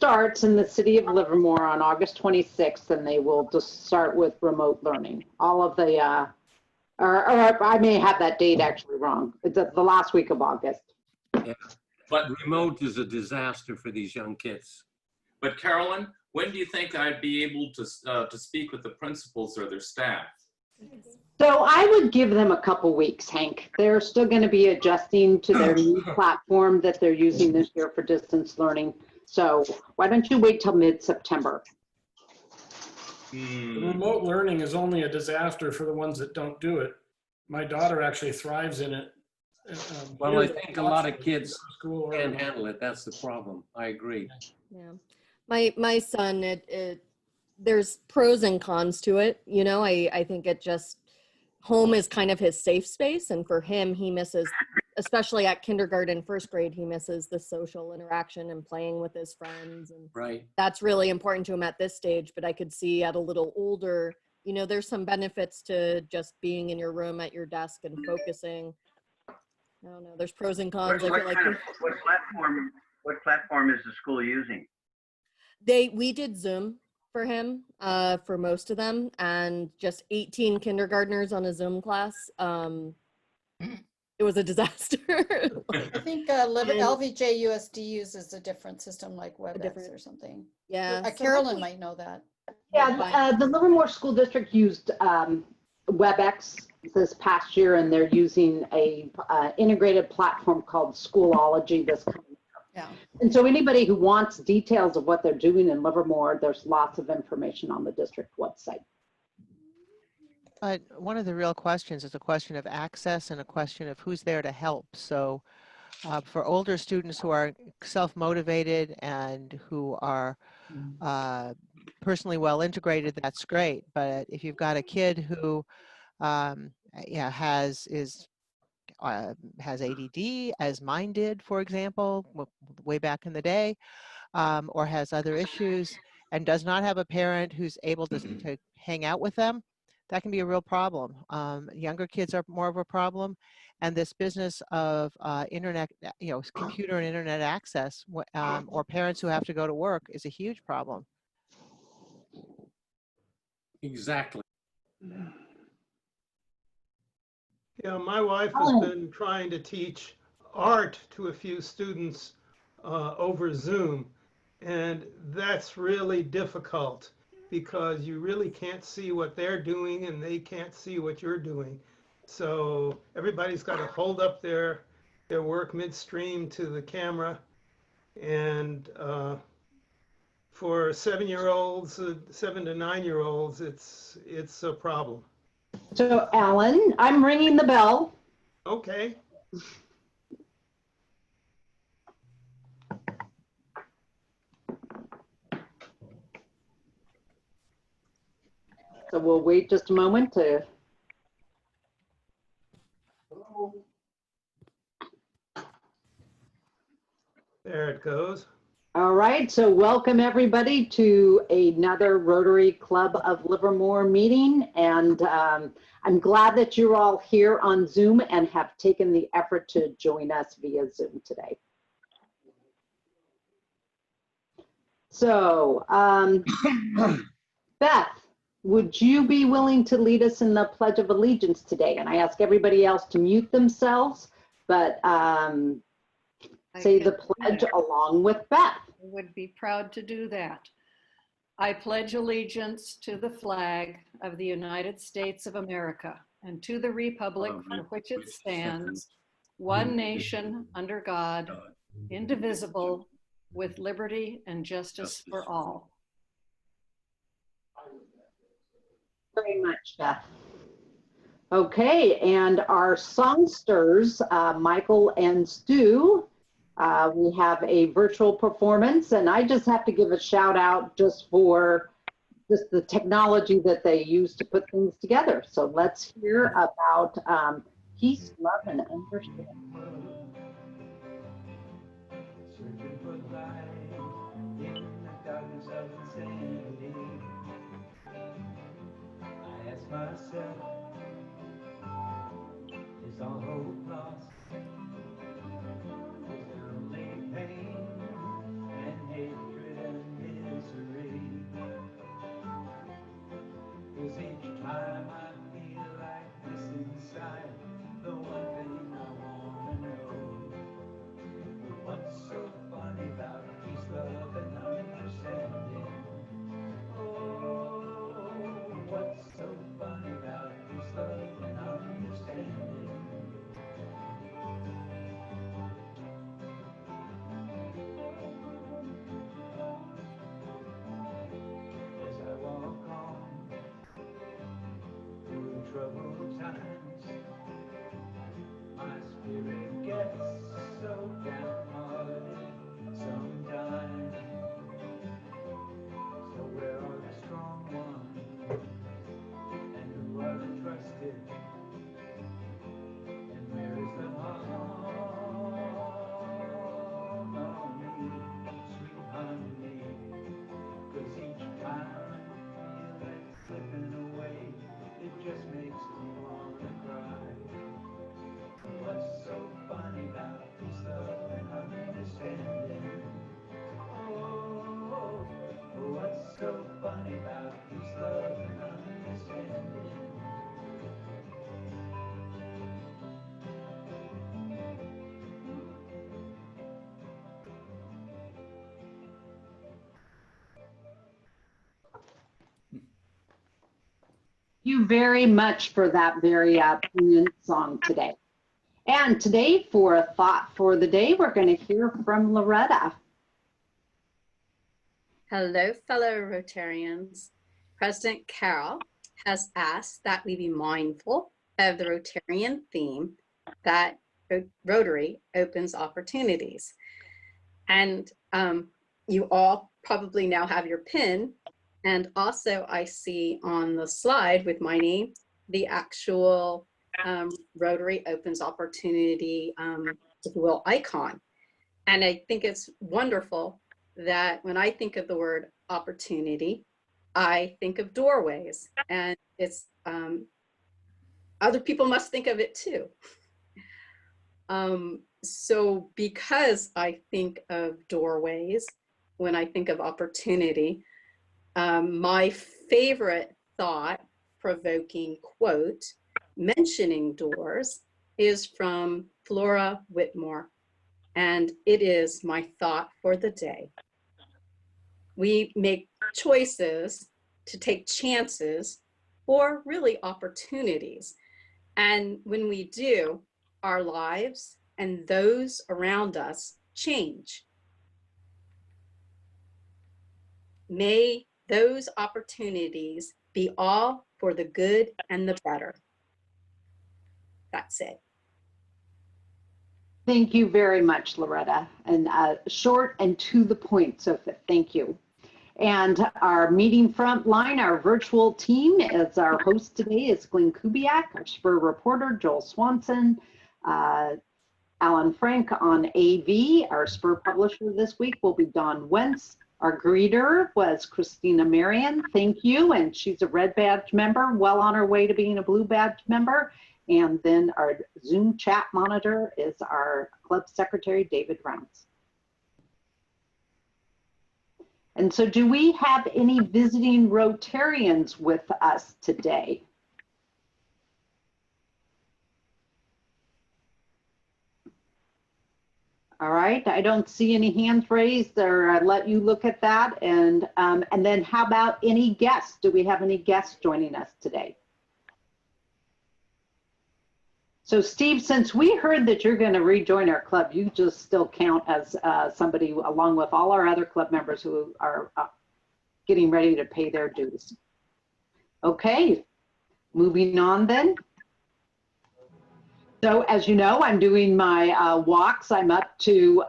starts in the city of Livermore on August 26th, and they will just start with remote learning. All of the, or I may have that date actually wrong. It's the last week of August. Yeah, but remote is a disaster for these young kids. But Carolyn, when do you think I'd be able to speak with the principals or their staff? So I would give them a couple weeks, Hank. They're still going to be adjusting to their new platform that they're using this year for distance learning. So why don't you wait till mid-September? Remote learning is only a disaster for the ones that don't do it. My daughter actually thrives in it. Well, I think a lot of kids can't handle it. That's the problem. I agree. Yeah, my son, there's pros and cons to it. You know, I think it just, home is kind of his safe space, and for him, he misses, especially at kindergarten, first grade, he misses the social interaction and playing with his friends, and right, that's really important to him at this stage. But I could see at a little older, you know, there's some benefits to just being in your room at your desk and focusing. I don't know, there's pros and cons. What platform is the school using? We did Zoom for him, for most of them, and just 18 kindergartners on a Zoom class. It was a disaster. I think LVJ USD uses a different system like WebEx or something. Yeah. Carolyn might know that. Yeah, the Livermore School District used WebEx this past year, and they're using a integrated platform called Schoolology this coming year. Yeah. And so anybody who wants details of what they're doing in Livermore, there's lots of information on the district website. But one of the real questions is a question of access and a question of who's there to help. So for older students who are self-motivated and who are personally well integrated, that's great. But if you've got a kid who has ADD, as mine did, for example, way back in the day, or has other issues and does not have a parent who's able to hang out with them, that can be a real problem. Younger kids are more of a problem, and this business of internet, computer and internet access, or parents who have to go to work is a huge problem. Exactly. Yeah, my wife has been trying to teach art to a few students over Zoom, and that's really difficult because you really can't see what they're doing and they can't see what you're doing. So everybody's got to hold up their work midstream to the camera, and for 7-year-olds, 7 to 9-year-olds, it's a problem. So Alan, I'm ringing the bell. Okay. So we'll wait just a moment to. There it goes. All right, so welcome everybody to another Rotary Club of Livermore meeting, and I'm glad that you're all here on Zoom and have taken the effort to join us via Zoom today. So, Beth, would you be willing to lead us in the Pledge of Allegiance today? And I ask everybody else to mute themselves, but say the pledge along with Beth. I would be proud to do that. I pledge allegiance to the flag of the United States of America and to the republic for which it stands, one nation under God, indivisible, with liberty and justice for all. Very much, Beth. Okay, and our songsters, Michael and Stu, we have a virtual performance, and I just have to give a shout out just for just the technology that they use to put things together. So let's hear about peace, love, and understanding. Searching for light in the darkness of insanity. I ask myself, is all hope lost? Is there only pain and hatred and you very much for that very poignant song today. And today, for a thought for the day, we're going to hear from Loretta. Hello, fellow Rotarians. President Carroll has asked that we be mindful of the Rotarian theme that Rotary opens opportunities. And you all probably now have your pin. And also I see on the slide with my name, the actual Rotary opens opportunity, if you will, icon. And I think it's wonderful that when I think of the word opportunity, I think of doorways, and it's other people must think of it too. So because I think of doorways when I think of opportunity, my favorite thought-provoking quote mentioning doors is from Flora Whitmore, and it is my thought for the day. We make choices to take chances or really opportunities. And when we do, our lives and those around us change. May those opportunities be all for the good and the better. That's it. Thank you very much, Loretta. And short and to the point, so thank you. And our meeting front line, our virtual team, as our host today is Glenn Kubiak, our SPUR reporter, Joel Swanson, Alan Frank on AV. Our SPUR publisher this week will be Dawn Wentz. Our greeter was Christina Marion. Thank you. And she's a red badge member, well on her way to being a blue badge member. And then our Zoom chat monitor is our club secretary, David Rounds. And so do we have any visiting Rotarians with us today? All right, I don't see any hands raised, or I let you look at that. And then how about any guests? Do we have any guests joining us today? So Steve, since we heard that you're going to rejoin our club, you just still count as somebody along with all our other club members who are getting ready to pay their dues. Okay, moving on then. So as you know, I'm doing my walks. I'm up to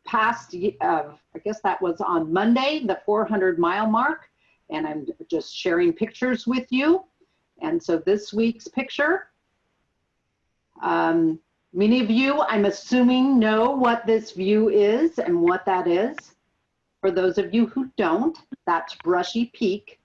past, I guess that was on Monday, the 400-mile mark, and I'm just sharing pictures with you. And so this week's picture, many of you, I'm assuming, know what this view is and what that is. For those of you who don't, that's Brushy Peak.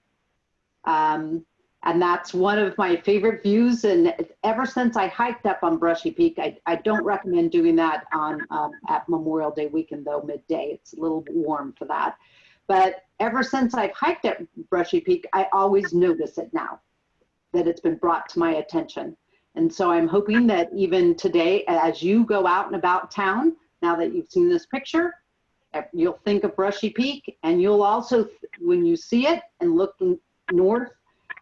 And that's one of my favorite views. And ever since I hiked up on Brushy Peak, I don't recommend doing that on at Memorial Day weekend, though, midday. It's a little warm for that. But ever since I've hiked at Brushy Peak, I always notice it now, that it's been brought to my attention. And so I'm hoping that even today, as you go out and about town, now that you've seen this picture, you'll think of Brushy Peak, and you'll also, when you see it and look north,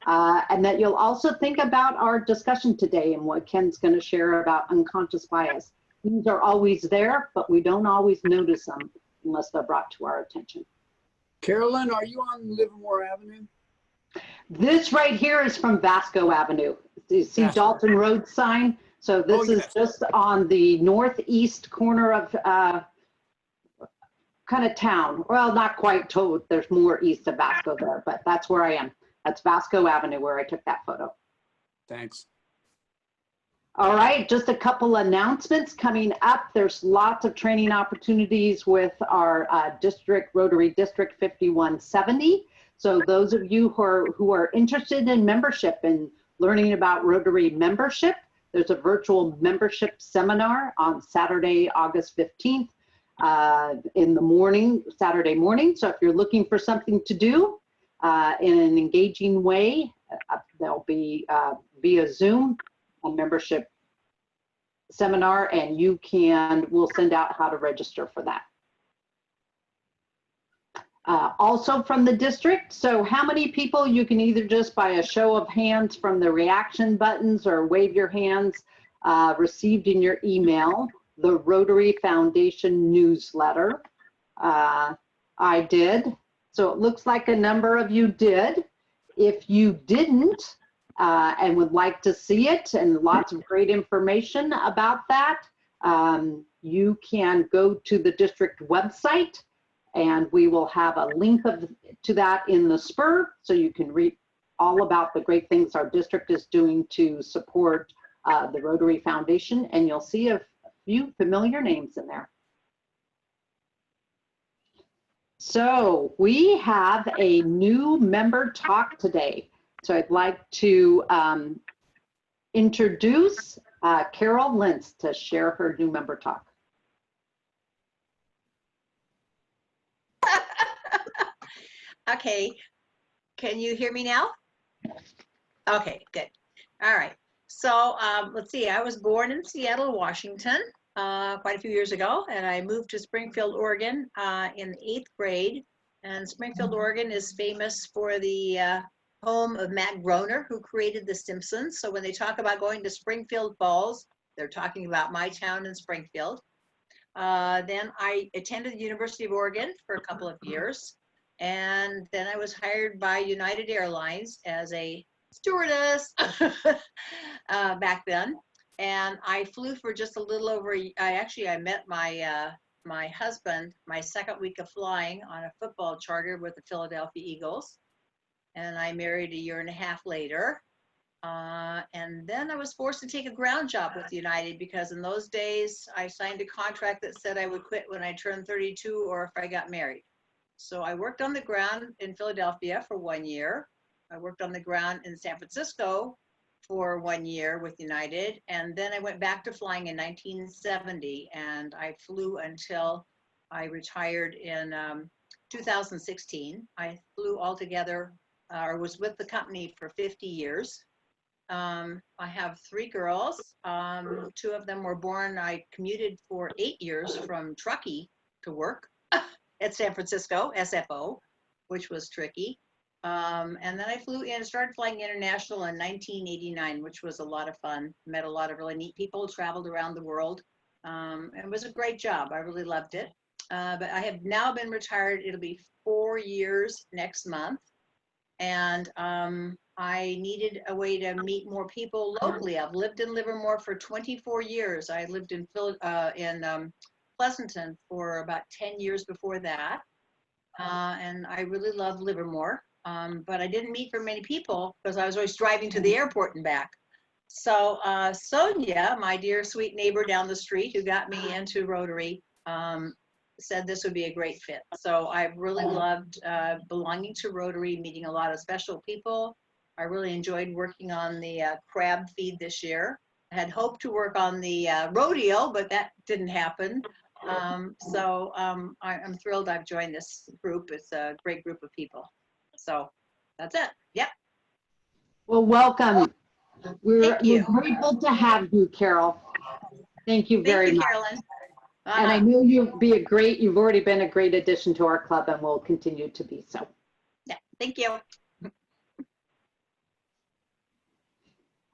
and that you'll also think about our discussion today and what Ken's going to share about unconscious bias. These are always there, but we don't always notice them unless they're brought to our attention. Carolyn, are you on Livermore Avenue? This right here is from Vasco Avenue. You see Dalton Road sign? So this is just on the northeast corner of kind of town. Well, not quite told. There's more east of Vasco there, but that's where I am. That's Vasco Avenue where I took that photo. Thanks. All right, just a couple announcements coming up. There's lots of training opportunities with our district, Rotary District 5170. So those of you who are interested in membership and learning about Rotary membership, there's a virtual membership seminar on Saturday, August 15th in the morning, Saturday morning. So if you're looking for something to do in an engaging way, there'll be via Zoom a membership seminar, and we'll send out how to register for that. Also from the district. So how many people, you can either just by a show of hands from the reaction buttons or wave your hands, received in your email the Rotary Foundation newsletter? I did. So it looks like a number of you did. If you didn't and would like to see it, and lots of great information about that, you can go to the district website, and we will have a link to that in the spur, so you can read all about the great things our district is doing to support the Rotary Foundation, and you'll see a few familiar names in there. So we have a new member talk today. So I'd like to introduce Carol Lentz to share her new member talk. Okay, can you hear me now? Okay, good. All right. So let's see, I was born in Seattle, Washington, quite a few years ago, and I moved to Springfield, Oregon in the 8th grade. And Springfield, Oregon is famous for the home of Matt Groener, who created The Simpsons. So when they talk about going to Springfield Falls, they're talking about my town in Springfield. Then I attended the University of Oregon for a couple of years. And then I was hired by United Airlines as a stewardess back then. And I flew for just a little over, I met my husband my second week of flying on a football charter with the Philadelphia Eagles. And I married a year and a half later. And then I was forced to take a ground job with United, because in those days I signed a contract that said I would quit when I turned 32 or if I got married. So I worked on the ground in Philadelphia for 1 year. I worked on the ground in San Francisco for 1 year with United. And then I went back to flying in 1970, and I flew until I retired in 2016. I flew altogether, or was with the company for 50 years. I have 3 girls. 2 of them were born. I commuted for 8 years from Truckee to work at San Francisco, SFO, which was tricky. And then I flew in, started flying international in 1989, which was a lot of fun. Met a lot of really neat people, traveled around the world. It was a great job. I really loved it. But I have now been retired. It'll be 4 years next month. And I needed a way to meet more people locally. I've lived in Livermore for 24 years. I lived in Pleasanton for about 10 years before that. And I really love Livermore. But I didn't meet very many people because I was always driving to the airport and back. So Sonia, my dear sweet neighbor down the street who got me into Rotary, said this would be a great fit. So I've really loved belonging to Rotary, meeting a lot of special people. I really enjoyed working on the crab feed this year. I had hoped to work on the rodeo, but that didn't happen. I'm thrilled I've joined this group. It's a great group of people. So that's it. Yep. Well, welcome. We're grateful to have you, Carol. Thank you very much. Carolyn. And I know you've already been a great addition to our club and will continue to be so. Yeah, thank you.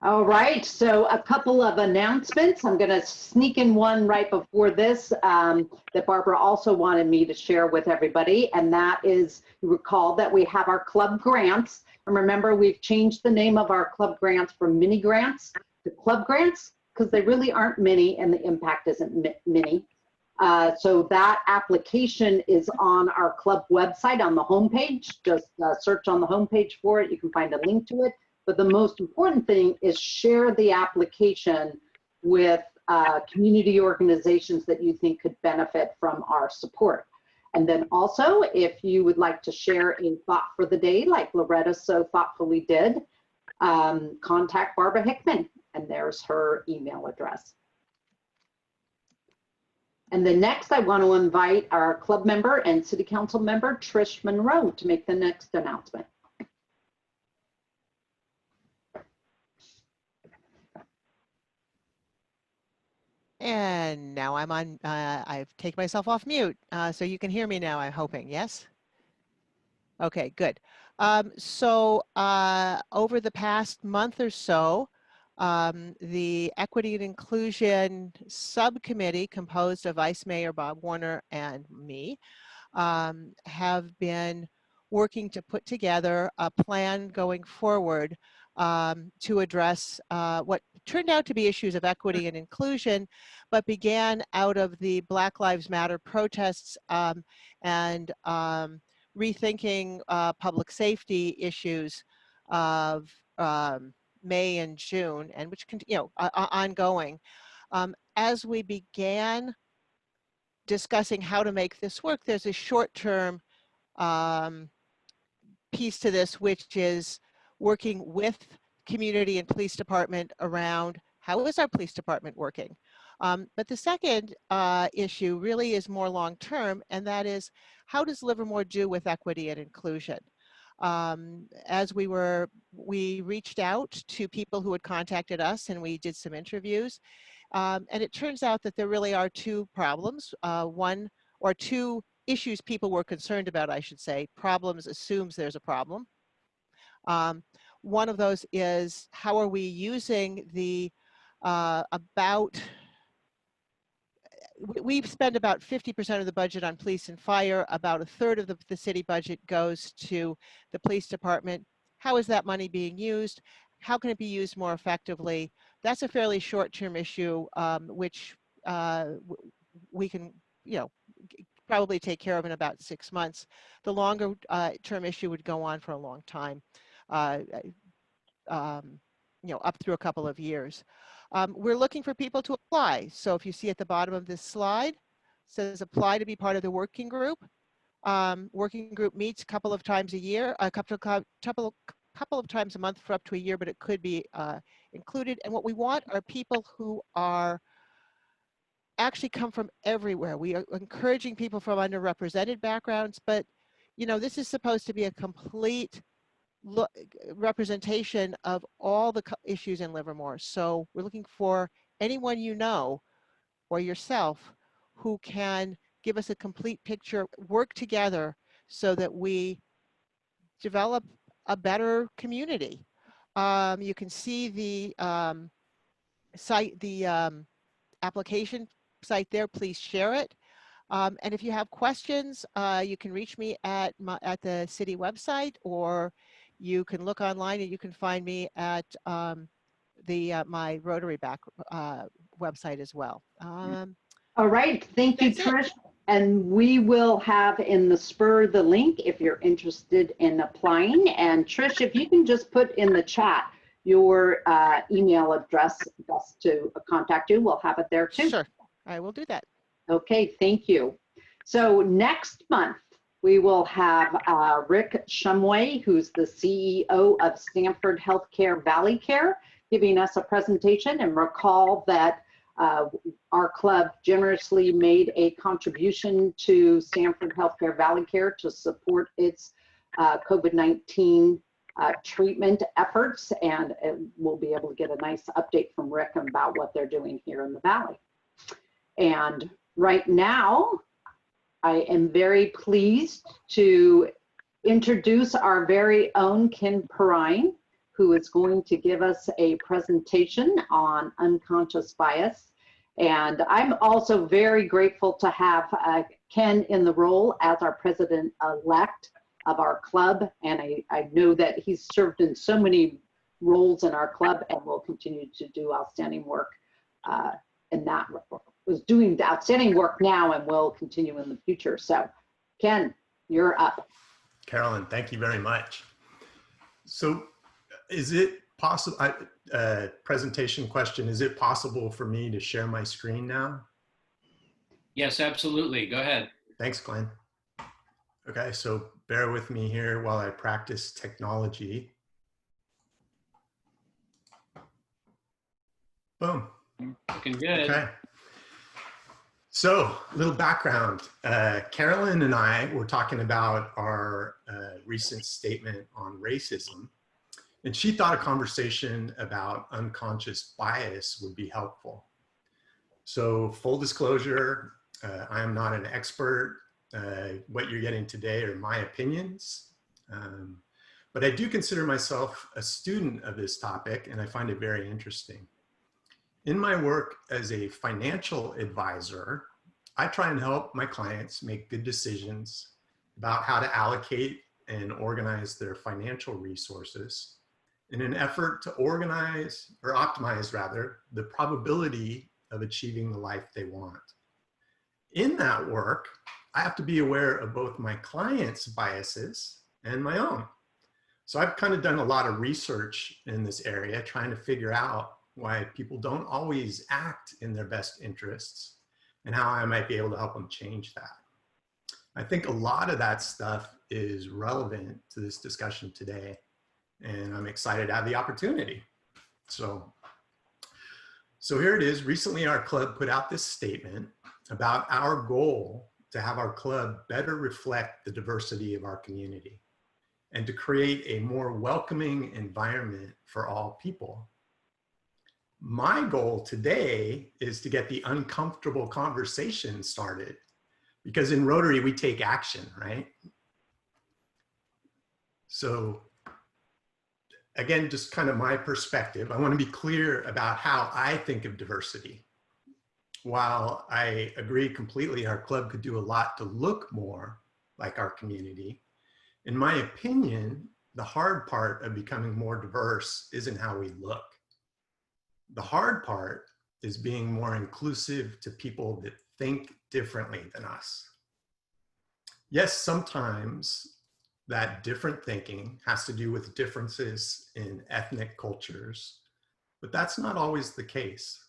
All right, so a couple of announcements. I'm going to sneak in one right before this that Barbara also wanted me to share with everybody, and that is, you recall that we have our club grants. And remember, we've changed the name of our club grants from mini grants to club grants because they really aren't mini and the impact isn't mini. So that application is on our club website on the homepage. Just search on the homepage for it. You can find a link to it. But the most important thing is share the application with community organizations that you think could benefit from our support. And then also, if you would like to share a thought for the day, like Loretta so thoughtfully did, contact Barbara Hickman, and there's her email address. And then next, I want to invite our club member and city council member, Trish Monroe, to make the next announcement. And now I'm on, I've taken myself off mute, so you can hear me now, I'm hoping, yes? Okay, good. Over the past month or so, the Equity and Inclusion Subcommittee, composed of Vice Mayor Bob Warner and me, have been working to put together a plan going forward to address what turned out to be issues of equity and inclusion, but began out of the Black Lives Matter protests and rethinking public safety issues of May and June, and which ongoing. As we began discussing how to make this work, there's a short-term piece to this, which is working with community and police department around how is our police department working. But the second issue really is more long-term, and that is how does Livermore do with equity and inclusion? As we reached out to people who had contacted us, and we did some interviews. And it turns out that there really are two problems. One or two issues people were concerned about, I should say. Problems assumes there's a problem. One of those is how are we using the we spend about 50% of the budget on police and fire. About a third of the city budget goes to the police department. How is that money being used? How can it be used more effectively? That's a fairly short-term issue, which we can, probably take care of in about 6 months. The longer term issue would go on for a long time, up through a couple of years. We're looking for people to apply. So if you see at the bottom of this slide, it says apply to be part of the working group. Working group meets a couple of times a year, a couple of times a month for up to a year, but it could be included. And what we want are people who are actually come from everywhere. We are encouraging people from underrepresented backgrounds, but this is supposed to be a complete representation of all the issues in Livermore. So we're looking for anyone or yourself who can give us a complete picture, work together so that we develop a better community. You can see the application site there. Please share it. And if you have questions, you can reach me at the city website, or you can look online and you can find me at my Rotary website as well. All right, thank you, Trish. And we will have in the spur the link if you're interested in applying. And Trish, if you can just put in the chat your email address best to contact you, we'll have it there too. Sure, I will do that. Okay, thank you. So next month, we will have Rick Shumway, who's the CEO of Stanford Healthcare Valley Care, giving us a presentation. And recall that our club generously made a contribution to Stanford Healthcare Valley Care to support its COVID-19 treatment efforts. And we'll be able to get a nice update from Rick about what they're doing here in the Valley. And right now, I am very pleased to introduce our very own Ken Perine, who is going to give us a presentation on unconscious bias. And I'm also very grateful to have Ken in the role as our president-elect of our club. And I know that he's served in so many roles in our club and will continue to do outstanding work in that report. Was doing the outstanding work now and will continue in the future. So Ken, you're up. Carolyn, thank you very much. So is it possible, presentation question, is it possible for me to share my screen now? Yes, absolutely. Go ahead. Thanks, Glenn. Okay, so bear with me here while I practice technology. Boom. Looking good. Okay. So, a little background. Carolyn and I were talking about our recent statement on racism, and she thought a conversation about unconscious bias would be helpful. So, full disclosure, I am not an expert. What you're getting today are my opinions. But I do consider myself a student of this topic, and I find it very interesting. In my work as a financial advisor, I try and help my clients make good decisions about how to allocate and organize their financial resources in an effort to organize, or optimize rather, the probability of achieving the life they want. In that work, I have to be aware of both my clients' biases and my own. So I've kind of done a lot of research in this area, trying to figure out why people don't always act in their best interests and how I might be able to help them change that. I think a lot of that stuff is relevant to this discussion today, and I'm excited to have the opportunity. So here it is. Recently, our club put out this statement about our goal to have our club better reflect the diversity of our community and to create a more welcoming environment for all people. My goal today is to get the uncomfortable conversation started, because in Rotary, we take action, right? So again, just kind of my perspective, I want to be clear about how I think of diversity. While I agree completely our club could do a lot to look more like our community, in my opinion, the hard part of becoming more diverse isn't how we look. The hard part is being more inclusive to people that think differently than us. Yes, sometimes that different thinking has to do with differences in ethnic cultures, but that's not always the case.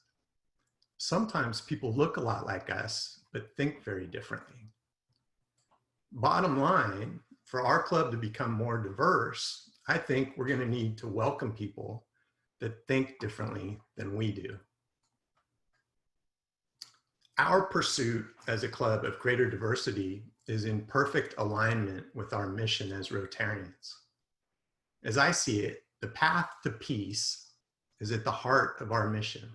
Sometimes people look a lot like us, but think very differently. Bottom line, for our club to become more diverse, I think we're going to need to welcome people that think differently than we do. Our pursuit as a club of greater diversity is in perfect alignment with our mission as Rotarians. As I see it, the path to peace is at the heart of our mission,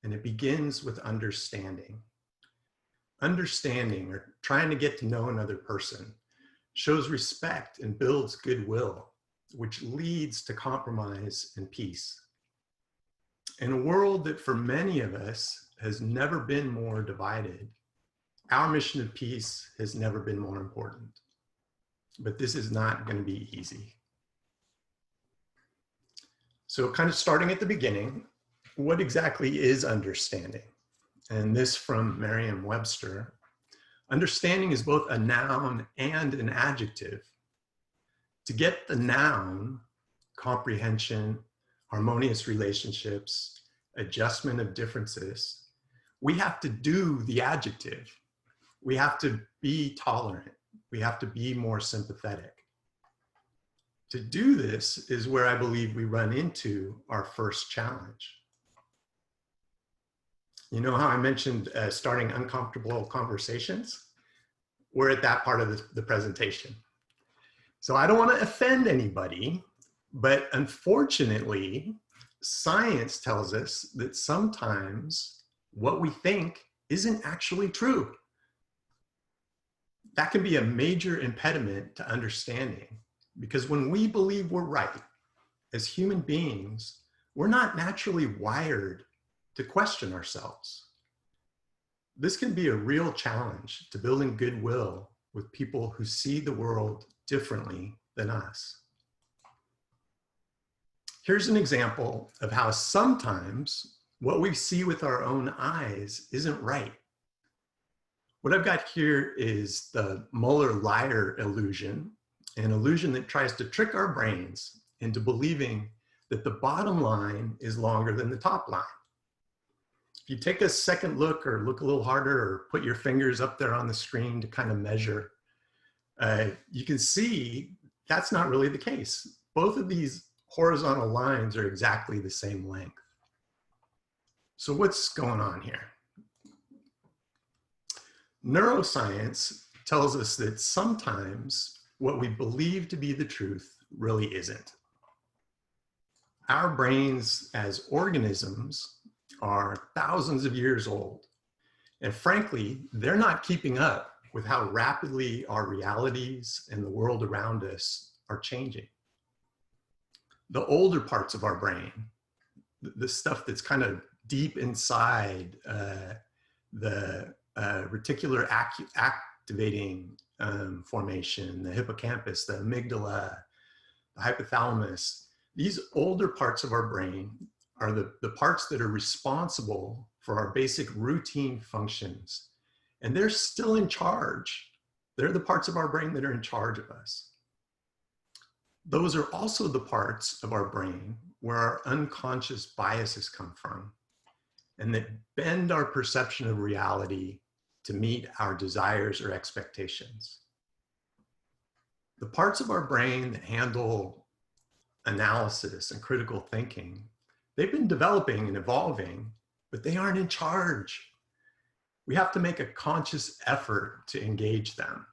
and it begins with understanding. Understanding, or trying to get to know another person, shows respect and builds goodwill, which leads to compromise and peace. In a world that for many of us has never been more divided, our mission of peace has never been more important. But this is not going to be easy. So kind of starting at the beginning, what exactly is understanding? And this from Merriam-Webster. Understanding is both a noun and an adjective. To get the noun, comprehension, harmonious relationships, adjustment of differences, we have to do the adjective. We have to be tolerant. We have to be more sympathetic. To do this is where I believe we run into our first challenge. You know how I mentioned starting uncomfortable conversations? We're at that part of the presentation. So I don't want to offend anybody, but unfortunately, science tells us that sometimes what we think isn't actually true. That can be a major impediment to understanding, because when we believe we're right, as human beings, we're not naturally wired to question ourselves. This can be a real challenge to building goodwill with people who see the world differently than us. Here's an example of how sometimes what we see with our own eyes isn't right. What I've got here is the Muller-Lyer illusion, an illusion that tries to trick our brains into believing that the bottom line is longer than the top line. If you take a second look, or look a little harder, or put your fingers up there on the screen to kind of measure, you can see that's not really the case. Both of these horizontal lines are exactly the same length. So what's going on here? Neuroscience tells us that sometimes what we believe to be the truth really isn't. Our brains as organisms are thousands of years old. And frankly, they're not keeping up with how rapidly our realities and the world around us are changing. The older parts of our brain, the stuff that's kind of deep inside the reticular activating formation, the hippocampus, the amygdala, the hypothalamus, these older parts of our brain are the parts that are responsible for our basic routine functions. And they're still in charge. They're the parts of our brain that are in charge of us. Those are also the parts of our brain where our unconscious biases come from and that bend our perception of reality to meet our desires or expectations. The parts of our brain that handle analysis and critical thinking, they've been developing and evolving, but they aren't in charge. We have to make a conscious effort to engage them.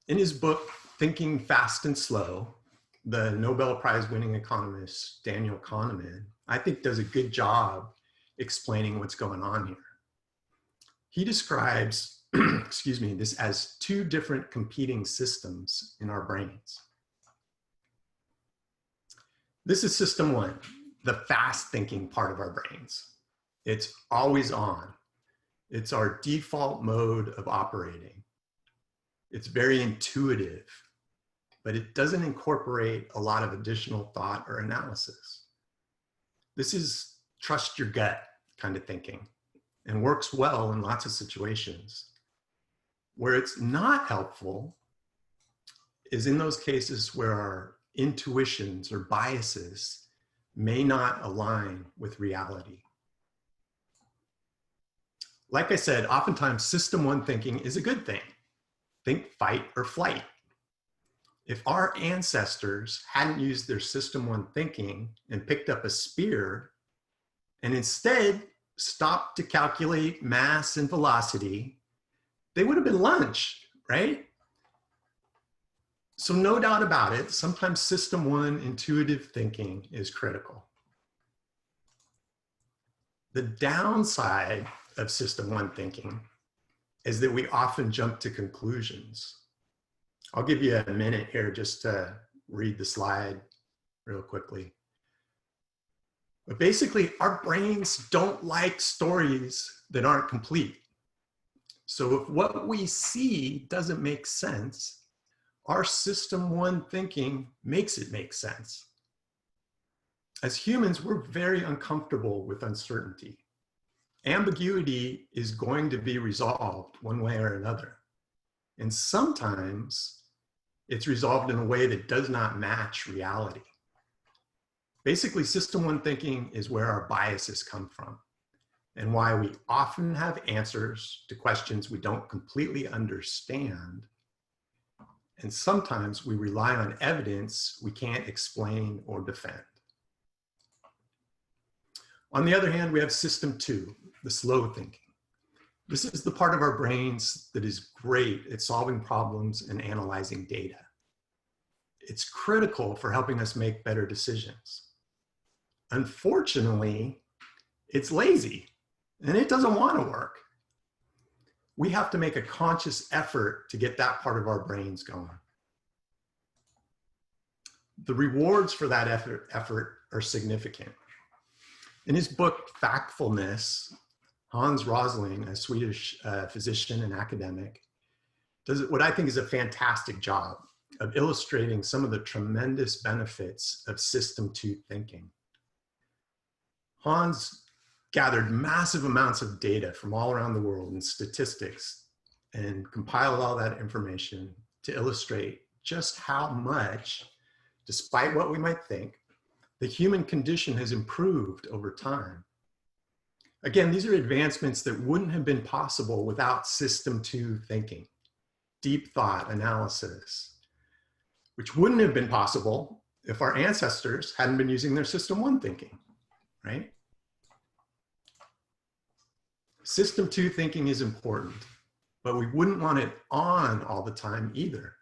In his book, Thinking Fast and Slow, the Nobel Prize winning economist, Daniel Kahneman, I think does a good job explaining what's going on here. He describes, excuse me, this as two different competing systems in our brains. This is system one, the fast thinking part of our brains. It's always on. It's our default mode of operating. It's very intuitive, but it doesn't incorporate a lot of additional thought or analysis. This is trust your gut kind of thinking and works well in lots of situations. Where it's not helpful is in those cases where our intuitions or biases may not align with reality. Like I said, oftentimes system one thinking is a good thing. Think fight or flight. If our ancestors hadn't used their system one thinking and picked up a spear and instead stopped to calculate mass and velocity, they would have been lunch, right? So no doubt about it, sometimes system one intuitive thinking is critical. The downside of system one thinking is that we often jump to conclusions. I'll give you a minute here just to read the slide real quickly. But basically, our brains don't like stories that aren't complete. So if what we see doesn't make sense, our system one thinking makes it make sense. As humans, we're very uncomfortable with uncertainty. Ambiguity is going to be resolved one way or another. And sometimes it's resolved in a way that does not match reality. Basically, system one thinking is where our biases come from and why we often have answers to questions we don't completely understand. And sometimes we rely on evidence we can't explain or defend. On the other hand, we have system two, the slow thinking. This is the part of our brains that is great at solving problems and analyzing data. It's critical for helping us make better decisions. Unfortunately, it's lazy and it doesn't want to work. We have to make a conscious effort to get that part of our brains going. The rewards for that effort are significant. In his book, Factfulness, Hans Rosling, a Swedish physician and academic, does what I think is a fantastic job of illustrating some of the tremendous benefits of system two thinking. Hans gathered massive amounts of data from all around the world and statistics and compiled all that information to illustrate just how much, despite what we might think, the human condition has improved over time. Again, these are advancements that wouldn't have been possible without system two thinking, deep thought analysis, which wouldn't have been possible if our ancestors hadn't been using their system one thinking, right? System two thinking is important, but we wouldn't want it on all the time either.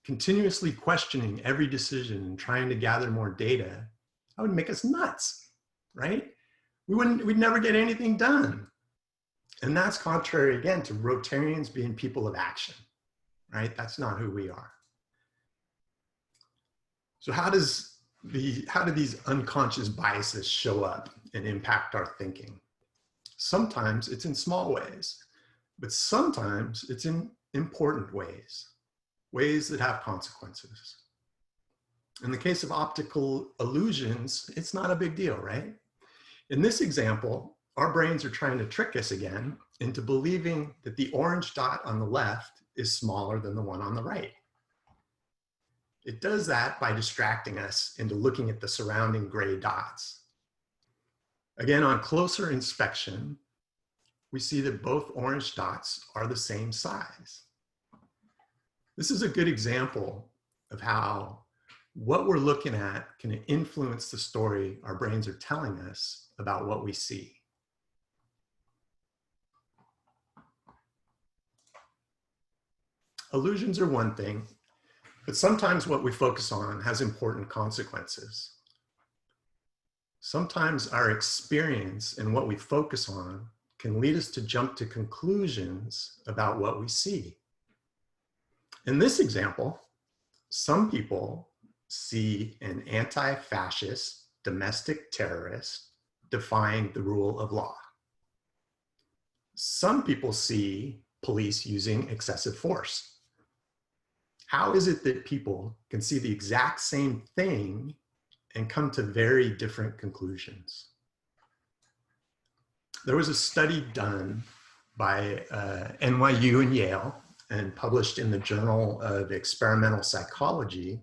Continuously questioning every decision and trying to gather more data, that would make us nuts, right? We'd never get anything done. And that's contrary again to Rotarians being people of action, right? That's not who we are. So how do these unconscious biases show up and impact our thinking? Sometimes it's in small ways, but sometimes it's in important ways, ways that have consequences. In the case of optical illusions, it's not a big deal, right? In this example, our brains are trying to trick us again into believing that the orange dot on the left is smaller than the one on the right. It does that by distracting us into looking at the surrounding gray dots. Again, on closer inspection, we see that both orange dots are the same size. This is a good example of how what we're looking at can influence the story our brains are telling us about what we see. Illusions are one thing, but sometimes what we focus on has important consequences. Sometimes our experience and what we focus on can lead us to jump to conclusions about what we see. In this example, some people see an anti-fascist domestic terrorist defying the rule of law. Some people see police using excessive force. How is it that people can see the exact same thing and come to very different conclusions? There was a study done by NYU and Yale and published in the Journal of Experimental Psychology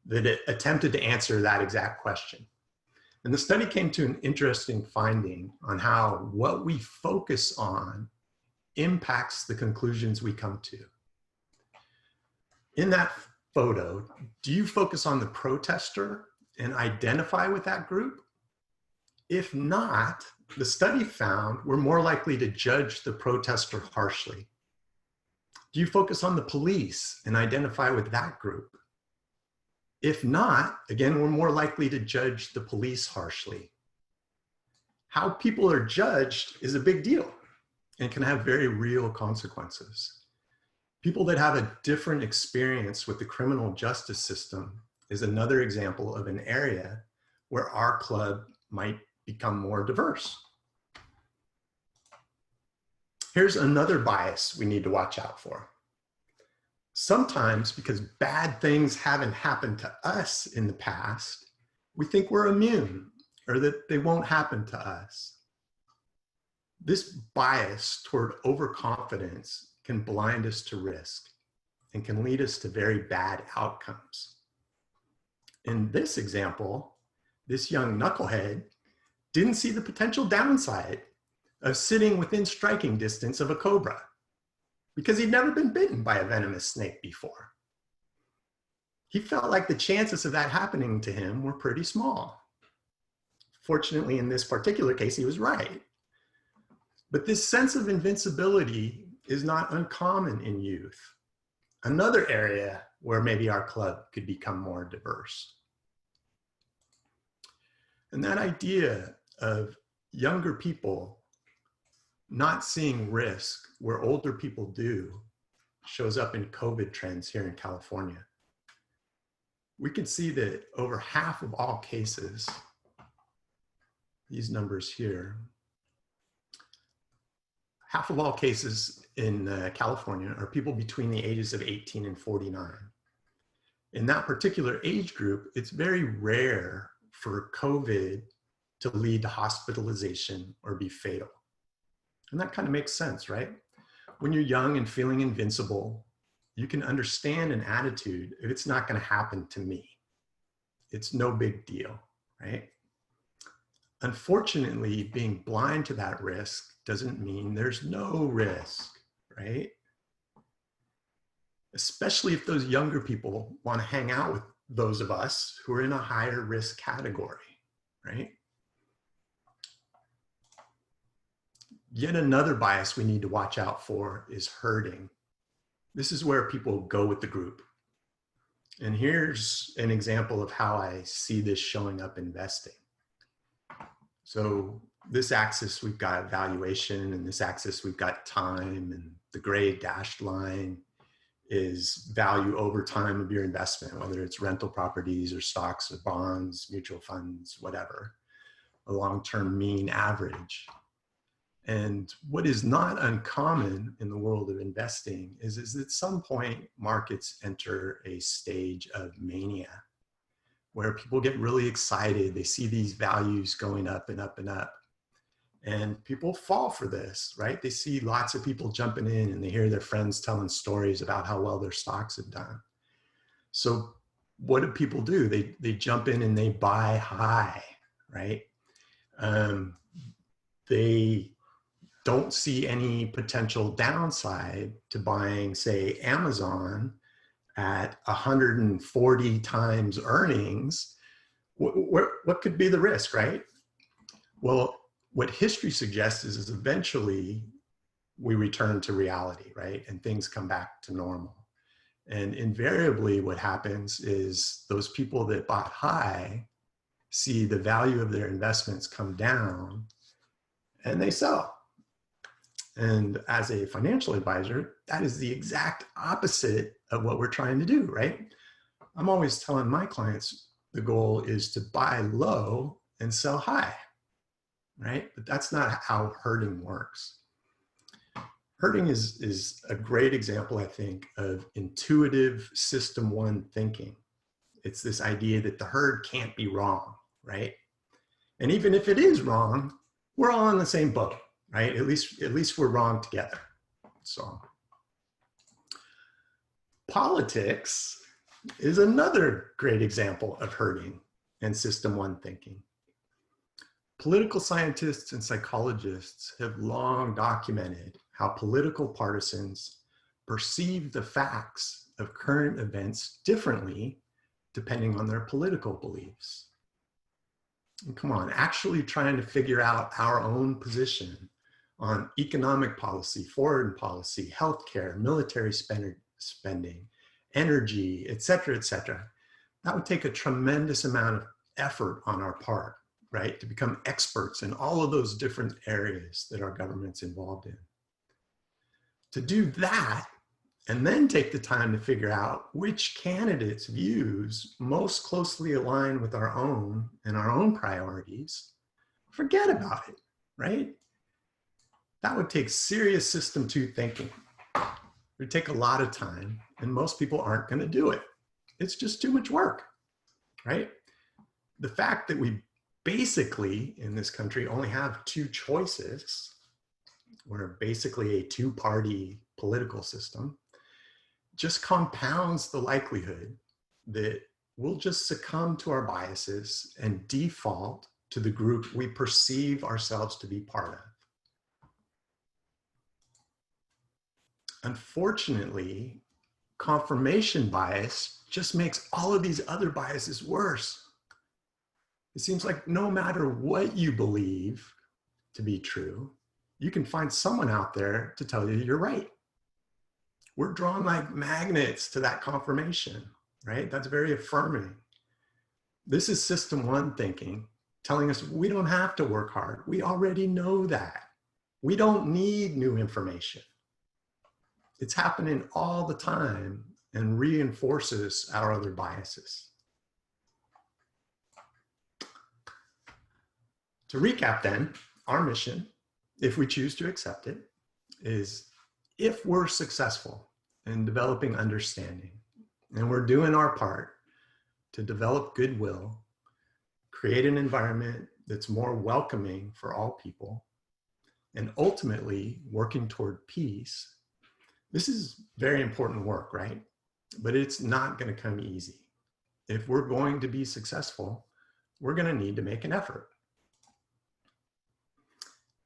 that it attempted to answer that exact question. And the study came to an interesting finding on how what we focus on impacts the conclusions we come to. In that photo, do you focus on the protester and identify with that group? If not, the study found we're more likely to judge the protester harshly. Do you focus on the police and identify with that group? If not, again, we're more likely to judge the police harshly. How people are judged is a big deal and can have very real consequences. People that have a different experience with the criminal justice system is another example of an area where our club might become more diverse. Here's another bias we need to watch out for. Sometimes, because bad things haven't happened to us in the past, we think we're immune or that they won't happen to us. This bias toward overconfidence can blind us to risk and can lead us to very bad outcomes. In this example, this young knucklehead didn't see the potential downside of sitting within striking distance of a cobra because he'd never been bitten by a venomous snake before. He felt like the chances of that happening to him were pretty small. Fortunately, in this particular case, he was right. But this sense of invincibility is not uncommon in youth. Another area where maybe our club could become more diverse. And that idea of younger people not seeing risk where older people do shows up in COVID trends here in California. We can see that over half of all cases, these numbers here, half of all cases in California are people between the ages of 18 and 49. In that particular age group, it's very rare for COVID to lead to hospitalization or be fatal. And that kind of makes sense, right? When you're young and feeling invincible, you can understand an attitude if it's not going to happen to me. It's no big deal, right? Unfortunately, being blind to that risk doesn't mean there's no risk, right? Especially if those younger people want to hang out with those of us who are in a higher risk category, right? Yet another bias we need to watch out for is herding. This is where people go with the group. And here's an example of how I see this showing up investing. So this axis, we've got valuation, and this axis, we've got time, and the gray dashed line is value over time of your investment, whether it's rental properties or stocks or bonds, mutual funds, whatever, a long-term mean average. And what is not uncommon in the world of investing is at some point markets enter a stage of mania where people get really excited. They see these values going up and up and up. And people fall for this, right? They see lots of people jumping in and they hear their friends telling stories about how well their stocks have done. So what do people do? They jump in and they buy high, right? They don't see any potential downside to buying, say, Amazon at 140 times earnings. What could be the risk, right? Well, what history suggests is eventually we return to reality, right? And things come back to normal. And invariably what happens is those people that bought high see the value of their investments come down and they sell. And as a financial advisor, that is the exact opposite of what we're trying to do, right? I'm always telling my clients the goal is to buy low and sell high, right? But that's not how herding works. Herding is a great example, I think, of intuitive system one thinking. It's this idea that the herd can't be wrong, right? And even if it is wrong, we're all in the same boat, right? At least we're wrong together. So politics is another great example of herding and system one thinking. Political scientists and psychologists have long documented how political partisans perceive the facts of current events differently depending on their political beliefs. And come on, actually trying to figure out our own position on economic policy, foreign policy, healthcare, military spending, energy, et cetera, that would take a tremendous amount of effort on our part, right? To become experts in all of those different areas that our government's involved in. To do that, and then take the time to figure out which candidates' views most closely align with our own and our own priorities, forget about it, right? That would take serious system two thinking. It would take a lot of time, and most people aren't going to do it. It's just too much work, right? The fact that we basically in this country only have two choices, we're basically a two-party political system, just compounds the likelihood that we'll just succumb to our biases and default to the group we perceive ourselves to be part of. Unfortunately, confirmation bias just makes all of these other biases worse. It seems like no matter what you believe to be true, you can find someone out there to tell you you're right. We're drawn like magnets to that confirmation, right? That's very affirming. This is system one thinking, telling us we don't have to work hard. We already know that. We don't need new information. It's happening all the time and reinforces our other biases. To recap then, our mission, if we choose to accept it, is if we're successful in developing understanding and we're doing our part to develop goodwill, create an environment that's more welcoming for all people, and ultimately working toward peace, this is very important work, right? But it's not going to come easy. If we're going to be successful, we're going to need to make an effort.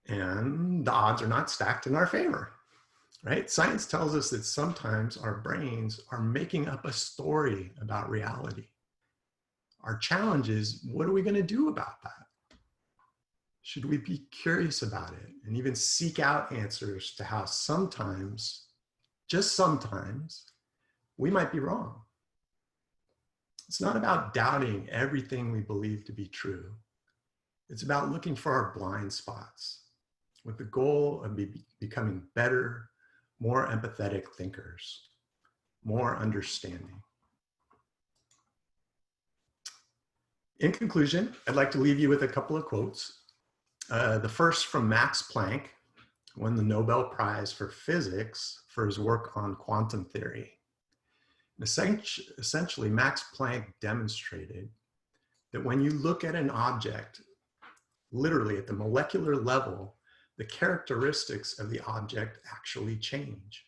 And the odds are not stacked in our favor, right? Science tells us that sometimes our brains are making up a story about reality. Our challenge is, what are we going to do about that? Should we be curious about it and even seek out answers to how sometimes, just sometimes, we might be wrong? It's not about doubting everything we believe to be true. It's about looking for our blind spots with the goal of becoming better, more empathetic thinkers, more understanding. In conclusion, I'd like to leave you with a couple of quotes. The first from Max Planck, won the Nobel Prize for Physics for his work on quantum theory. Essentially, Max Planck demonstrated that when you look at an object, literally at the molecular level, the characteristics of the object actually change.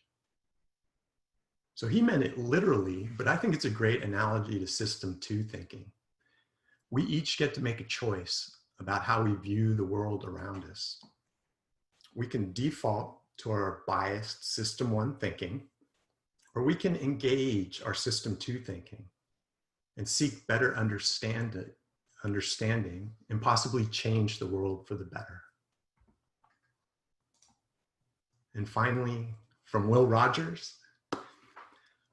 So he meant it literally, but I think it's a great analogy to system 2 thinking. We each get to make a choice about how we view the world around us. We can default to our biased system 1 thinking, or we can engage our system 2 thinking and seek better understanding and possibly change the world for the better. And finally, from Will Rogers,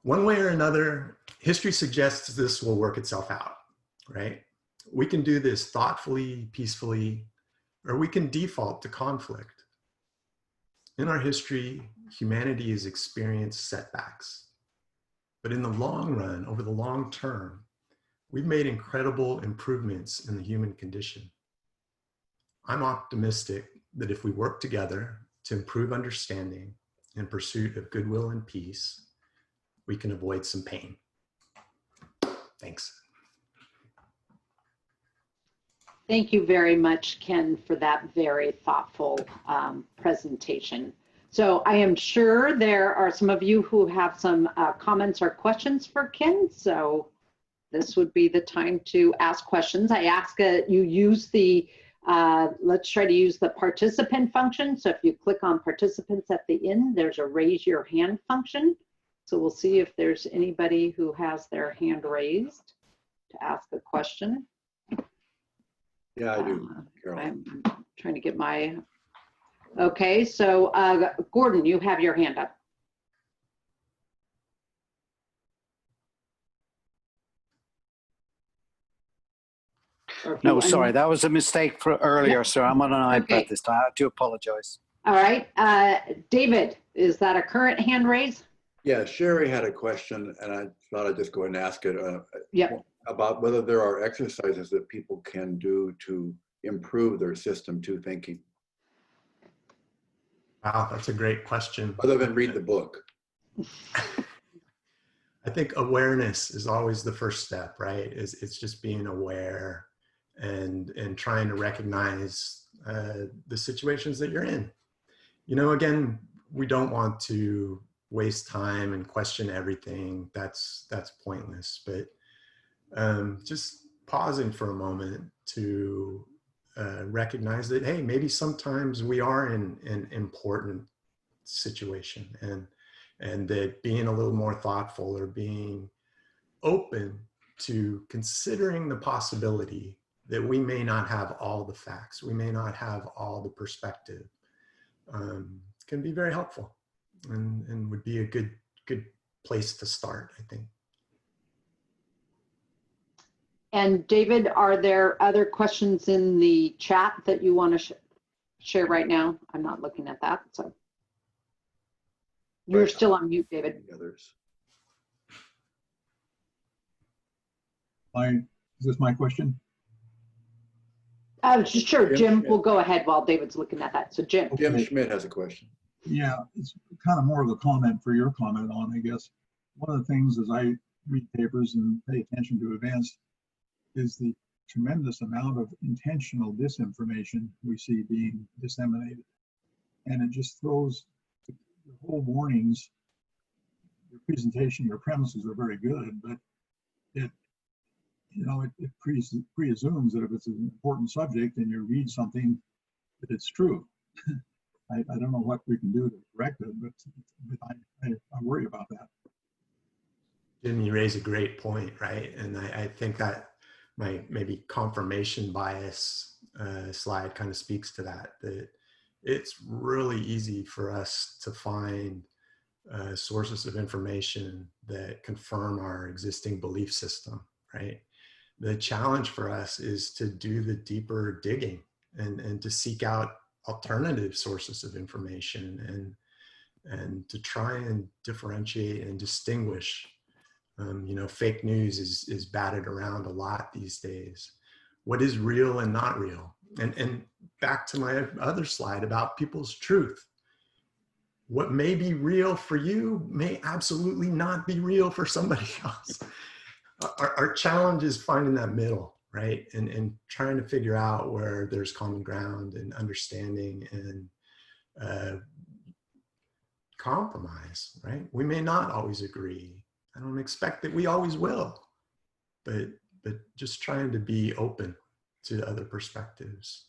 one way or another, history suggests this will work itself out, right? We can do this thoughtfully, peacefully, or we can default to conflict. In our history, humanity has experienced setbacks, but in the long run, over the long term, we've made incredible improvements in the human condition. I'm optimistic that if we work together to improve understanding in pursuit of goodwill and peace, we can avoid some pain. Thanks. Thank you very much, Ken, for that very thoughtful presentation. So I am sure there are some of you who have some comments or questions for Ken. So this would be the time to ask questions. I ask you use the, let's try to use the participant function. So if you click on participants at the end, there's a raise your hand function. So we'll see if there's anybody who has their hand raised to ask a question. Yeah, I do, Carol. I'm trying to get my, okay, so Gordon, you have your hand up. No, sorry, that was a mistake for earlier, sir. I'm on an iPad this time. I do apologize. All right, David, is that a current hand raise? Yeah, Sherry had a question, and I thought I'd just go ahead and ask it Yep. about whether there are exercises that people can do to improve their system 2 thinking. Wow, that's a great question. Other than read the book. I think awareness is always the first step, right? It's just being aware and trying to recognize the situations that you're in. You know, again, we don't want to waste time and question everything. That's pointless. But just pausing for a moment to recognize that, hey, maybe sometimes we are in an important situation, and that being a little more thoughtful or being open to considering the possibility that we may not have all the facts, we may not have all the perspective, can be very helpful and would be a good place to start, I think. And David, are there other questions in the chat that you want to share right now? I'm not looking at that, so. You're still on mute, David. Others. Is this my question? Sure, Jim, we'll go ahead while David's looking at that. So Jim. Jim Schmidt has a question. Yeah, it's kind of more of a comment for your comment on, I guess. One of the things as I read papers and pay attention to events is the tremendous amount of intentional disinformation we see being disseminated. And it just throws the whole warnings. Your presentation, your premises are very good, but it presumes that if it's an important subject and you read something, that it's true. I don't know what we can do to correct it, but I worry about that. Jim, you raise a great point, right? And I think that my maybe confirmation bias slide kind of speaks to that, that it's really easy for us to find sources of information that confirm our existing belief system, right? The challenge for us is to do the deeper digging and to seek out alternative sources of information and to try and differentiate and distinguish. You know, fake news is batted around a lot these days. What is real and not real? And back to my other slide about people's truth. What may be real for you may absolutely not be real for somebody else. Our challenge is finding that middle, right? And trying to figure out where there's common ground and understanding and compromise, right? We may not always agree. I don't expect that we always will, but just trying to be open to other perspectives.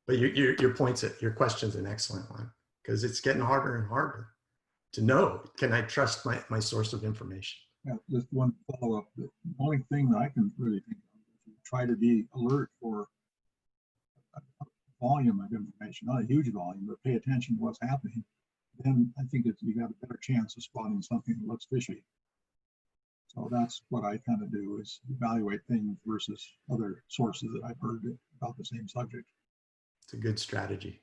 But your question's an excellent one, because it's getting harder and harder to know, can I trust my source of information? Yeah, just one follow-up. The only thing that I can really think of is try to be alert for a volume of information, not a huge volume, but pay attention to what's happening. Then I think you got a better chance of spotting something that looks fishy. So that's what I kind of do, is evaluate things versus other sources that I've heard about the same subject. It's a good strategy.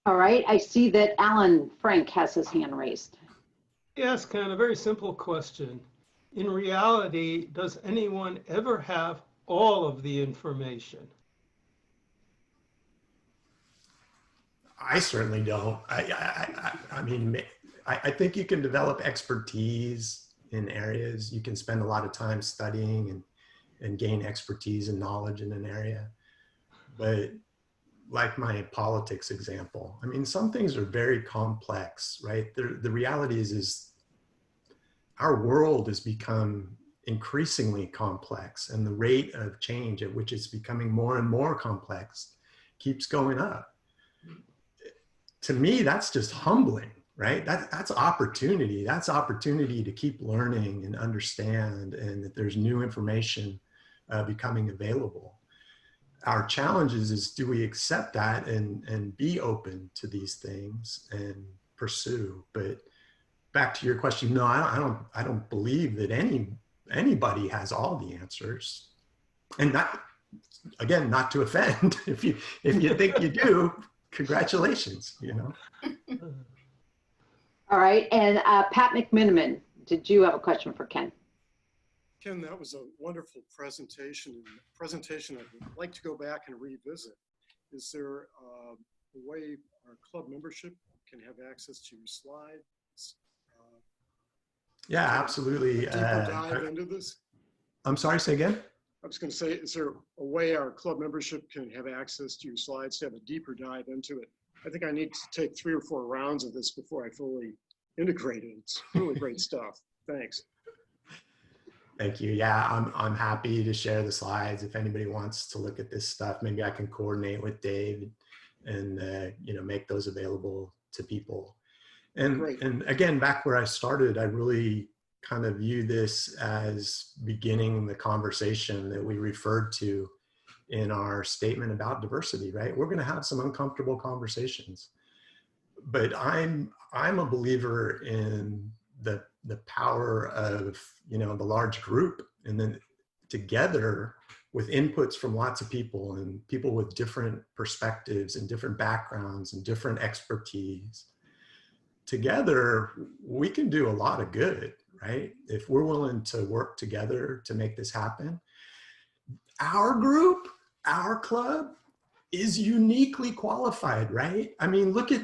All right, I see that Alan Frank has his hand raised. Yes, Ken, a very simple question. In reality, does anyone ever have all of the information? I certainly don't. I mean, I think you can develop expertise in areas. You can spend a lot of time studying and gain expertise and knowledge in an area. But like my politics example, I mean, some things are very complex, right? The reality is our world has become increasingly complex, and the rate of change at which it's becoming more and more complex keeps going up. To me, that's just humbling, right? That's opportunity. That's opportunity to keep learning and understand, and that there's new information becoming available. Our challenge is do we accept that and be open to these things and pursue? But back to your question, no, I don't believe that anybody has all the answers. And not to offend. If you think you do, congratulations, you know. All right, and Pat McMiniman, did you have a question for Ken? Ken, that was a wonderful presentation. Presentation I'd like to go back and revisit. Is there a way our club membership can have access to your slides? Yeah, absolutely. Deeper dive into this? I'm sorry, say again? I was going to say, is there a way our club membership can have access to your slides to have a deeper dive into it? I think I need to take 3 or 4 rounds of this before I fully integrate it. It's really great stuff. Thanks. Thank you. Yeah, I'm happy to share the slides. If anybody wants to look at this stuff, maybe I can coordinate with Dave and you know, make those available to people. And again, back where I started, I really kind of view this as beginning the conversation that we referred to in our statement about diversity, right? We're going to have some uncomfortable conversations, but I'm a believer in the power of, you know, the large group, and then together with inputs from lots of people and people with different perspectives and different backgrounds and different expertise. Together, we can do a lot of good, right? If we're willing to work together to make this happen. Our group, our club is uniquely qualified, right? I mean, look at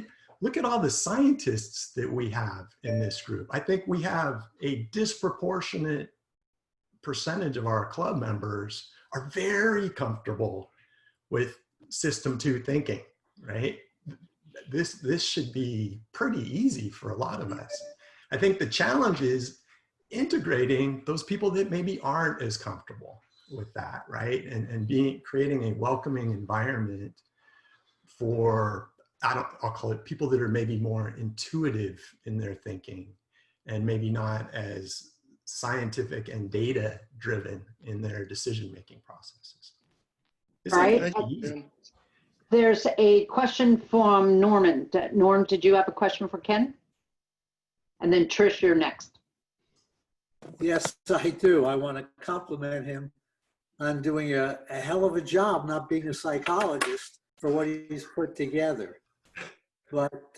all the scientists that we have in this group. I think we have a disproportionate percentage of our club members are very comfortable with system 2 thinking, right? This should be pretty easy for a lot of us. I think the challenge is integrating those people that maybe aren't as comfortable with that, right? And creating a welcoming environment for, I'll call it people that are maybe more intuitive in their thinking and maybe not as scientific and data driven in their decision-making processes. All right. There's a question from Norman. Norm, did you have a question for Ken? And then Trish, you're next. Yes, I do. I want to compliment him on doing a hell of a job not being a psychologist for what he's put together. But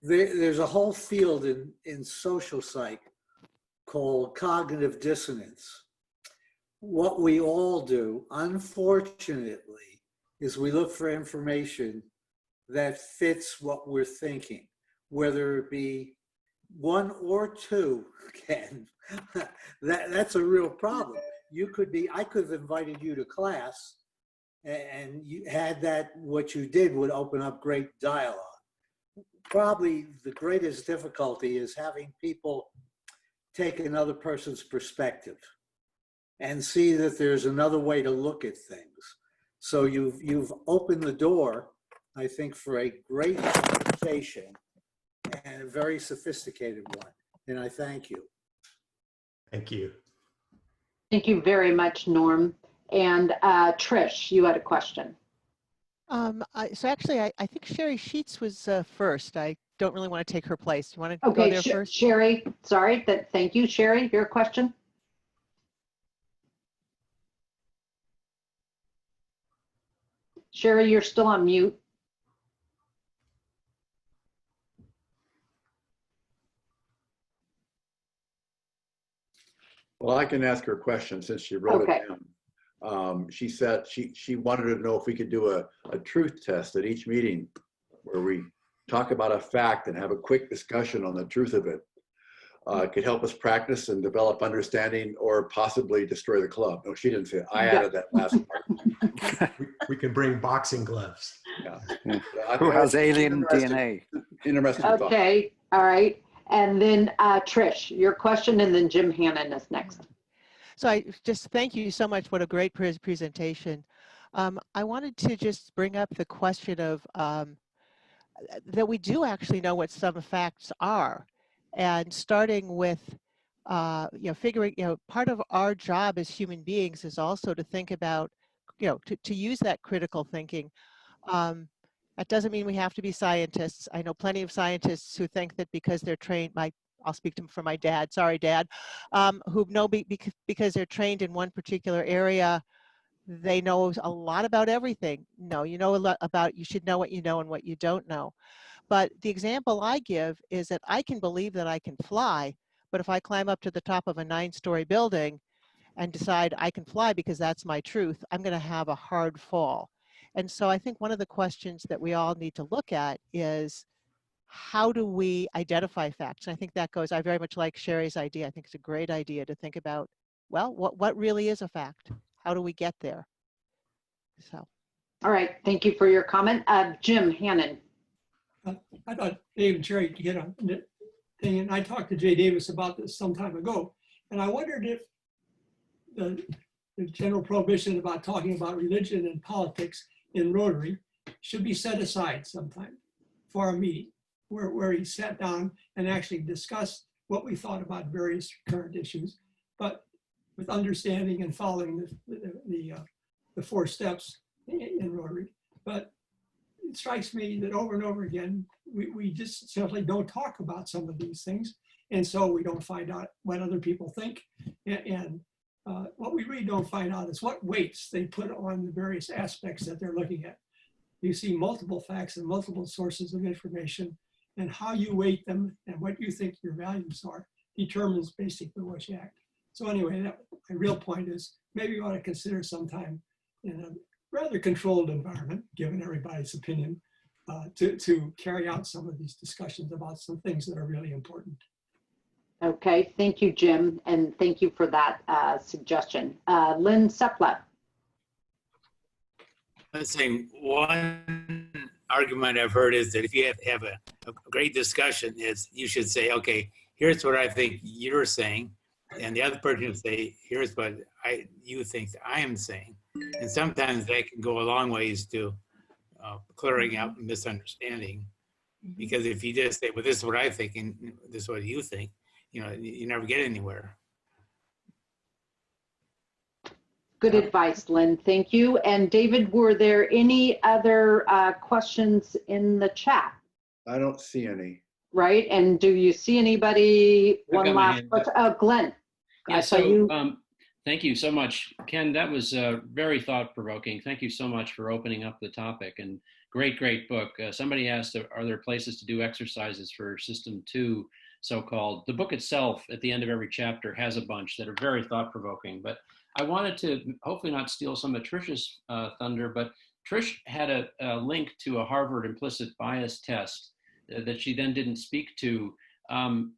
there's a whole field in social psych called cognitive dissonance. What we all do, unfortunately, is we look for information that fits what we're thinking, whether it be one or two. Again, that's a real problem. I could have invited you to class, and you had that, what you did would open up great dialogue. Probably the greatest difficulty is having people take another person's perspective and see that there's another way to look at things. So you've opened the door, I think, for a great conversation and a very sophisticated one. And I thank you. Thank you. Thank you very much, Norm. And Trish, you had a question. So actually, I think Sherry Sheets was first. I don't really want to take her place. You want to Okay, go there first? Sherry, sorry. Thank you, Sherry. Your question? Sherry, you're still on mute. Well, I can ask her a question since she wrote Okay. it down. She said she wanted to know if we could do a truth test at each meeting where we talk about a fact and have a quick discussion on the truth of it. It could help us practice and develop understanding or possibly destroy the club. No, she didn't say it. I added that last part. We can bring boxing gloves. Yeah. Who has alien DNA? Interesting thought. Okay, all right. And then Trish, your question, and then Jim Hannon is next. So I just thank you so much. What a great presentation. I wanted to just bring up the question of that we do actually know what some facts are, and starting with figuring, part of our job as human beings is also to think about, to use that critical thinking. That doesn't mean we have to be scientists. I know plenty of scientists who think that because they're trained, I'll speak to for my dad, sorry dad, who know because they're trained in one particular area, they know a lot about everything. No, you know a lot about, you should know what you know and what you don't know. But the example I give is that I can believe that I can fly, but if I climb up to the top of a 9-story building and decide I can fly because that's my truth, I'm going to have a hard fall. And so I think one of the questions that we all need to look at is, how do we identify facts? And I think that goes, I very much like Sherry's idea. I think it's a great idea to think about, well, what really is a fact? How do we get there? So. All right, thank you for your comment. Jim Hannon. I thought Dave and Sherry hit on the thing, and I talked to Jay Davis about this some time ago, and I wondered if the general prohibition about talking about religion and politics in Rotary should be set aside sometime for a meeting where he sat down and actually discussed what we thought about various current issues, but with understanding and following the 4 steps in Rotary. But it strikes me that over and over again, we just simply don't talk about some of these things. And so we don't find out what other people think. And what we really don't find out is what weights they put on the various aspects that they're looking at. You see multiple facts and multiple sources of information, and how you weight them and what you think your values are determines basically what you act. So anyway, my real point is maybe you ought to consider sometime in a rather controlled environment, given everybody's opinion, to carry out some of these discussions about some things that are really important. Okay, thank you, Jim, and thank you for that suggestion. Lynn Sepla. Let's say one argument I've heard is that if you have a great discussion, is you should say, okay, here's what I think you're saying, and the other person will say, here's what you think I am saying. And sometimes that can go a long ways to clearing out misunderstanding. Because if you just say, well, this is what I think and this is what you think, you never get anywhere. Good advice, Lynn. Thank you. And David, were there any other questions in the chat? I don't see any. Right. And do you see anybody? I've One got my last hand question. up. Glenn. Yeah, I saw you. Thank you so much, Ken. That was very thought-provoking. Thank you so much for opening up the topic. And Great book. Somebody asked, are there places to do exercises for System 2, so-called? The book itself, at the end of every chapter, has a bunch that are very thought-provoking. But I wanted to hopefully not steal some of Trish's thunder, but Trish had a link to a Harvard implicit bias test that she then didn't speak to.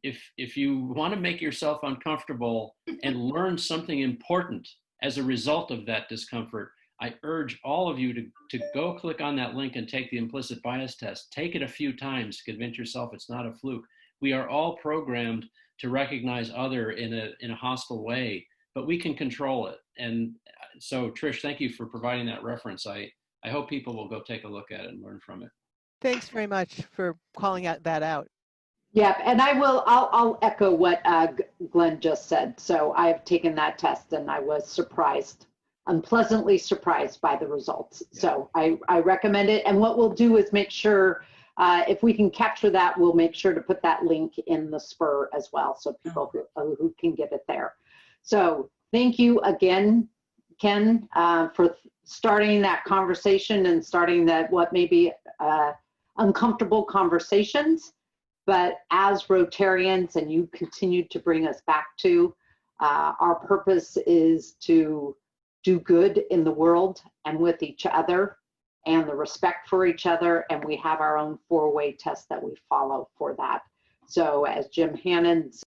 If you want to make yourself uncomfortable and learn something important as a result of that discomfort, I urge all of you to go click on that link and take the implicit bias test. Take it a few times to convince yourself it's not a fluke. We are all programmed to recognize other in a hostile way, but we can control it. And so, Trish, thank you for providing that reference. I hope people will go take a look at it and learn from it. Thanks very much for calling that out. Yeah, and I'll echo what Glenn just said. So I have taken that test and I was surprised, unpleasantly surprised by the results. Yeah. So I recommend it. And what we'll do is make sure, if we can capture that, we'll make sure to put that link in the Spur as well, so people who can get it there. So thank you again, Ken, for starting that conversation and starting that what may be uncomfortable conversations. But as Rotarians, and you continue to bring us back to, our purpose is to do good in the world and with each other, and the respect for each other. And we have our own 4-way test that we follow for that. So as Jim Hannon